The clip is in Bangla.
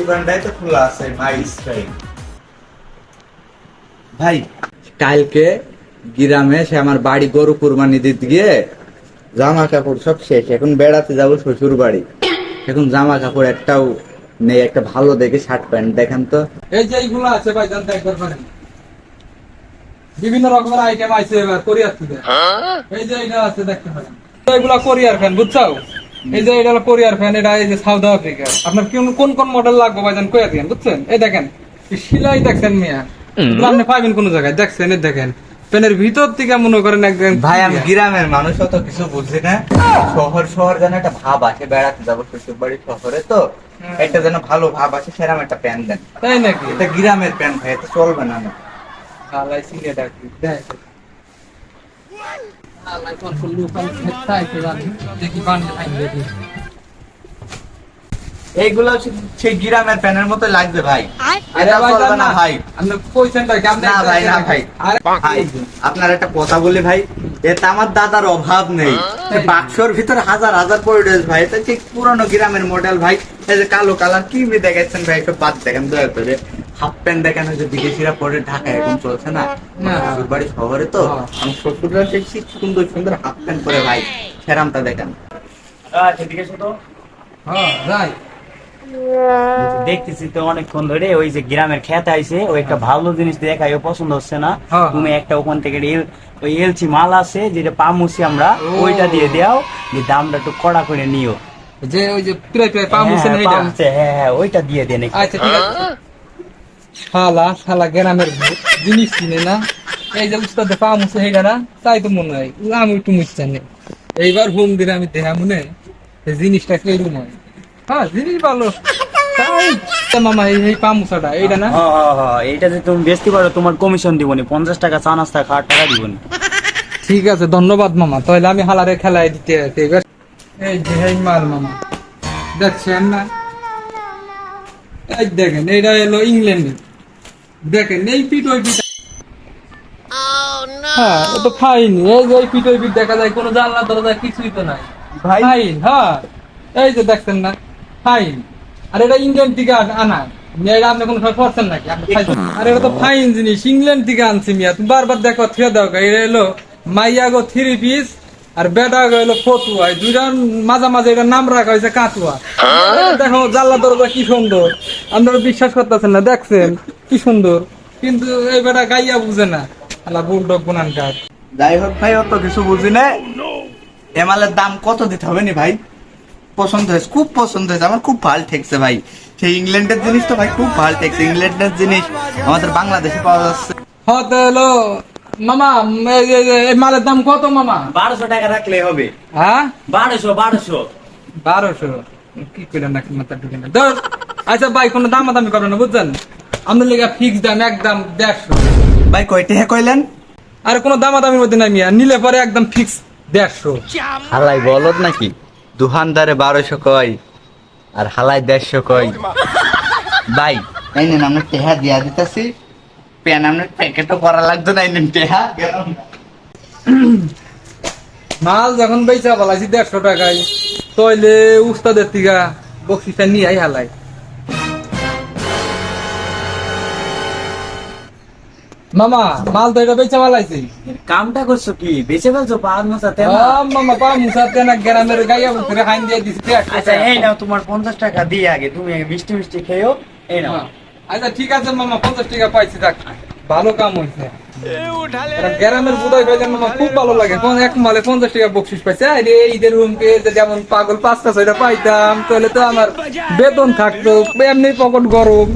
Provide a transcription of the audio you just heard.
দোকানটাই তো খোলা আছে ভাই স্টাইল। ভাই কালকে গ্রামে সে আমার বাড়ি গরু কুরবানি দিতে গিয়ে জামা কাপড় সব শেষ, এখন বেড়াতে যাবো শ্বশুর বাড়ি, এখন জামা কাপড় একটাও নেই, একটা ভালো দেখে শার্ট প্যান্ট দেখেন তো। এই যে এইগুলো আছে ভাই, জানতে একবার পারেন বিভিন্ন রকমের আইটেম আছে এবার কোরিয়ার থেকে। এই যে এটা আছে দেখতে পারেন, এগুলা কোরিয়ার ফ্যান বুঝছো। এই যে এটা হলো কোরিয়ার ফ্যান, এটা এই যে সাউথ আফ্রিকা। আপনার কোন কোন মডেল লাগবে ভাইজান কইয়া দিন বুঝছেন। এই দেখেন এই সেলাই দেখছেন মিয়া, এগুলো আপনি পাবেন কোন জায়গায় দেখছেন। এই দেখেন প্যানের ভিতর থেকে মনে করেন একদম। ভাই আমি গ্রামের মানুষ অত কিছু বুঝি না, শহর শহর যেন একটা ভাব আসে, বেড়াতে যাবো শ্বশুর বাড়ি শহরে তো একটা যেন ভালো ভাব আসে, সেরকম একটা প্যান্ট দেন। তাই নাকি? এটা গ্রামের প্যান্ট ভাই, এটা চলবে না। আলাই সিলে ডাকি দেখ আলাই কোন কোন লোকাল খেতা আছে জানি দেখি বানিয়ে খাই দেখি। এইগুলো সেই গ্রামের প্যানের মতো লাগবে ভাই। আরে এটা ভাই চলবে না ভাই। আপনি কইছেন ভাই কেমন? না ভাই, না ভাই। আরে ভাই আপনার একটা কথা বলি ভাই, এটা আমার দাদার অভাব নেই, বাক্সর ভিতর হাজার হাজার পরিডেস ভাই, এটা ঠিক পুরনো গ্রামের মডেল ভাই। এই যে কালো কালার কি দেখাচ্ছেন ভাই, একটু বাদ দেখেন দয়া করে। হাফ প্যান্ট দেখেন, ওই যে বিদেশিরা পরে ঢাকায় এখন চলছে না, শ্বশুর বাড়ি শহরে তো আমার শ্বশুররা সেই সুন্দর সুন্দর হাফ প্যান্ট পরে ভাই, সেরামটা দেখেন। আচ্ছা ঠিক আছে তো হ্যাঁ রাই দেখতেছি তো অনেকক্ষণ ধরে ওই যে গ্রামের খেত আইছে, ওই একটা ভালো জিনিস দেখাই ও পছন্দ হচ্ছে না। হ্যাঁ। তুমি একটা ওখান থেকে ওই এলচি মাল আছে যেটা পামুছি আমরা, ওইটা দিয়ে দাও, যে দামটা একটু কড়া করে নিও। যে ওই যে প্রায় প্রায় পামুছেন হ্যাঁ, এইটা। পামুছে, হ্যাঁ ওইটা দিয়ে দেন একটু। আচ্ছা ঠিক আছে। শালা শালা গ্রামের ভূত জিনিস কিনে না, এই যে উস্তাদে পামুছে এইটা না, তাই তো মনে হয় আমি একটু মুছছেন। এইবার হোম দিলে আমি দেখা মনে এই জিনিসটা কেরম হয়। হ্যাঁ জিনিস ভালো তাই তো মামা এই পামুছাটা এইটা না। হ্যাঁ হ্যাঁ হ্যাঁ, এইটা যে তুমি বেচতে পারো তোমার কমিশন দিবনি, 50 টাকা চা নাস্তা খাওয়ার টাকা দিবনি। ঠিক আছে ধন্যবাদ মামা, তাহলে আমি হালারে খেলায় দিতে আছি এবার। এই যে এই মাল মামা দেখছেন না, এই দেখেন এইটা এলো ইংল্যান্ডের, দেখেন এই পিট ওই পিট। হ্যাঁ ও তো ফাইন, এই যে এই পিট ওই পিট দেখা যায়, কোনো জানলা দরজা কিছুই তো নাই ভাই ফাইন। হ্যাঁ এই যে দেখছেন না ফাইন, আর এটা ইংল্যান্ড থেকে আনা এটা আপনি কোনো সময় করছেন নাকি? আপনি খাইছেন? আর এটা তো ফাইন জিনিস, ইংল্যান্ড থেকে আনছি মিয়া, তুমি বারবার দেখো থিয়ে দাও। এটা এলো মাইয়া গো 3 পিস আর বেটা গো এলো ফতুয়া, এই দুইটার মাঝামাঝি এটা নাম রাখা হয়েছে কাতুয়া। দেখো জানলা দরজা কি সুন্দর, আপনারা বিশ্বাস করতেছেন না, দেখছেন কি সুন্দর, কিন্তু এই বেটা গাইয়া বুঝে না, আলা বুলডগ গুনানকার। যাই হোক ভাই, অত কিছু বুঝি না, এমালের দাম কত দিতে হবে নি ভাই? পছন্দ হয়েছে, খুব পছন্দ হয়েছে আমার, খুব ভালো ঠেকছে ভাই। সেই ইংল্যান্ডের জিনিস তো ভাই খুব ভালো ঠেকছে, ইংল্যান্ডের জিনিস আমাদের বাংলাদেশে পাওয়া যাচ্ছে। হতে হলো মামা এই মালের দাম কত মামা? 1200 টাকা রাখলে হবে। হ্যাঁ 1200 1200 কি কইলেন নাকি মাথা ঢুকে না ধর। আচ্ছা ভাই কোনো দাম দামি করবেন না বুঝছেন, আপনার লেগে ফিক্স দাম একদম 150। ভাই কয়টা কইলেন? আর কোনো দামাদামির মধ্যে নাই মিয়া, নিলে পরে একদম ফিক্স 150। হালাই বলদ নাকি, দোকানদারে 1200 কয় আর হালাই 150 কয়। ভাই এই নেন আমরা টেহা দিয়া দিতেছি, পেন আপনার প্যাকেটও করা লাগতো না, এই নেন টেহা। মাল যখন বেচা বলাইছি 150 টাকায়, তইলে উস্তাদের থেকে বক্সিটা নিয়ে আই হালাই। মামা মাল তো এটা বেচা বলাইছি। কামটা করছো কি, বেঁচে ফেলছো পাঁচ মশা তেল? মামা পা মুসাতে না গ্রামের গাইয়া বুকরে হাইন দিয়ে দিছি। আচ্ছা এই নাও তোমার 50 টাকা দিয়ে, আগে তুমি মিষ্টি মিষ্টি খেয়েও, এই নাও। আচ্ছা ঠিক আছে মামা 50 টাকা পাইছি, দেখ ভালো কাম হয়েছে। গ্রামের বুদাই ভাইজান মামা খুব ভালো লাগে, এক মালে 50 টাকা বকশিস পাইছে। আরে ঈদের রুমকে যেমন পাগল 5টা 6টা পাইতাম তাহলে তো আমার বেতন থাকতো, এমনি পকেট গরম।